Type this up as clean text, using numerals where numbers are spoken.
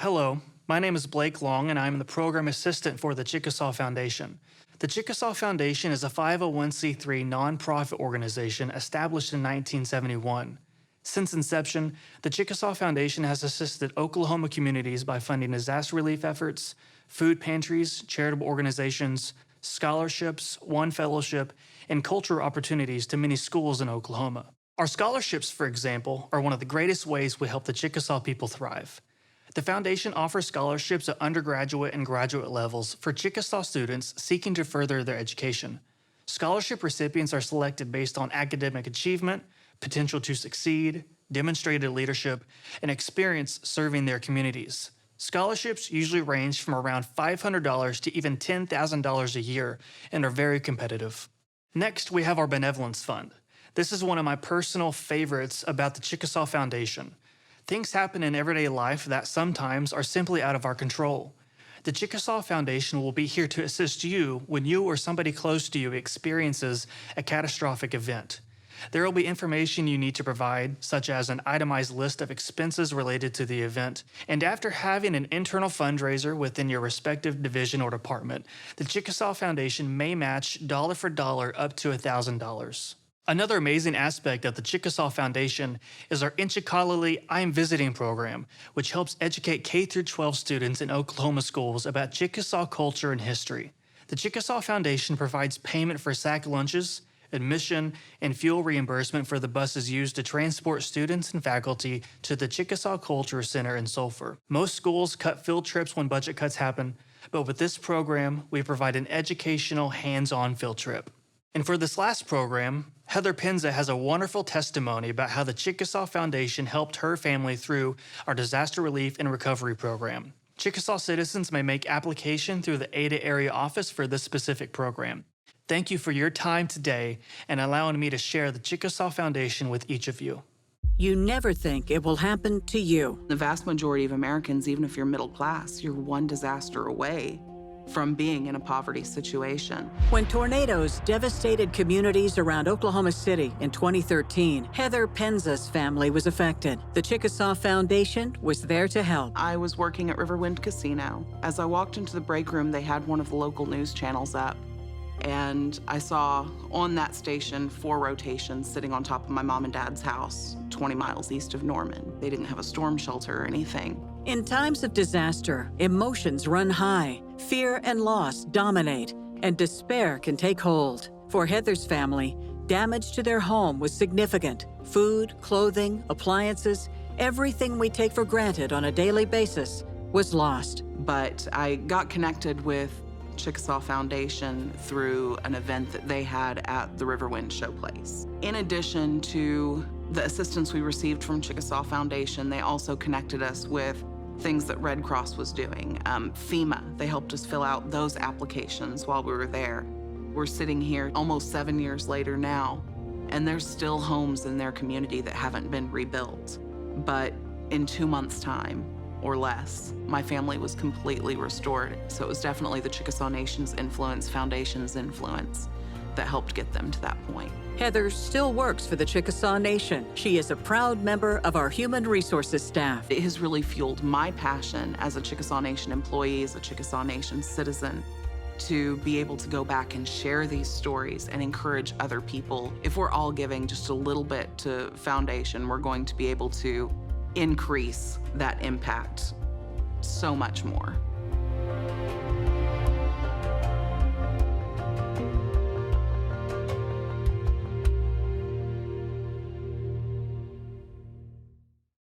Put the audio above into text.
Hello, my name is Blake Long and I'm the program assistant for the Chickasaw Foundation. The Chickasaw Foundation is a 501c3 nonprofit organization established in 1971. Since inception, the Chickasaw Foundation has assisted Oklahoma communities by funding disaster relief efforts, food pantries, charitable organizations, scholarships, one fellowship, and cultural opportunities to many schools in Oklahoma. Our scholarships, for example, are one of the greatest ways we help the Chickasaw people thrive. The Foundation offers scholarships at undergraduate and graduate levels for Chickasaw students seeking to further their education. Scholarship recipients are selected based on academic achievement, potential to succeed, demonstrated leadership, and experience serving their communities. Scholarships usually range from around $500 to even $10,000 a year and are very competitive. Next, we have our Benevolence Fund. This is one of my personal favorites about the Chickasaw Foundation. Things happen in everyday life that sometimes are simply out of our control. The Chickasaw Foundation will be here to assist you when you or somebody close to you experiences a catastrophic event. There will be information you need to provide, such as an itemized list of expenses related to the event, and after having an internal fundraiser within your respective division or department, the Chickasaw Foundation may match dollar for dollar up to $1,000. Another amazing aspect of the Chickasaw Foundation is our Inchikalali I'm Visiting program, which helps educate K-12 students in Oklahoma schools about Chickasaw culture and history. The Chickasaw Foundation provides payment for sack lunches, admission, and fuel reimbursement for the buses used to transport students and faculty to the Chickasaw Culture Center in Sulphur. Most schools cut field trips when budget cuts happen, but with this program, we provide an educational, hands-on field trip. And for this last program, Heather Penza has a wonderful testimony about how the Chickasaw Foundation helped her family through our disaster relief and recovery program. Chickasaw citizens may make application through the Ada area office for this specific program. Thank you for your time today and allowing me to share the Chickasaw Foundation with each of you. You never think it will happen to you. The vast majority of Americans, even if you're middle class, you're one disaster away from being in a poverty situation. When tornadoes devastated communities around Oklahoma City in 2013, Heather Penza's family was affected. The Chickasaw Foundation was there to help. I was working at Riverwind Casino. As I walked into the break room, they had one of the local news channels up. And I saw on that station 4 rotations sitting on top of my mom and dad's house, 20 miles east of Norman. They didn't have a storm shelter or anything. In times of disaster, emotions run high, fear and loss dominate, and despair can take hold. For Heather's family, damage to their home was significant. Food, clothing, appliances, everything we take for granted on a daily basis was lost. But I got connected with Chickasaw Foundation through an event that they had at the Riverwind Showplace. In addition to the assistance we received from Chickasaw Foundation, they also connected us with things that Red Cross was doing. FEMA, they helped us fill out those applications while we were there. We're sitting here almost 7 years later now, and there's still homes in their community that haven't been rebuilt. But in 2 months' time, or less, my family was completely restored. So it was definitely the Chickasaw Nation's influence, Foundation's influence, that helped get them to that point. Heather still works for the Chickasaw Nation. She is a proud member of our human resources staff. It has really fueled my passion as a Chickasaw Nation employee, as a Chickasaw Nation citizen, to be able to go back and share these stories and encourage other people. If we're all giving just a little bit to Foundation, we're going to be able to increase that impact so much more.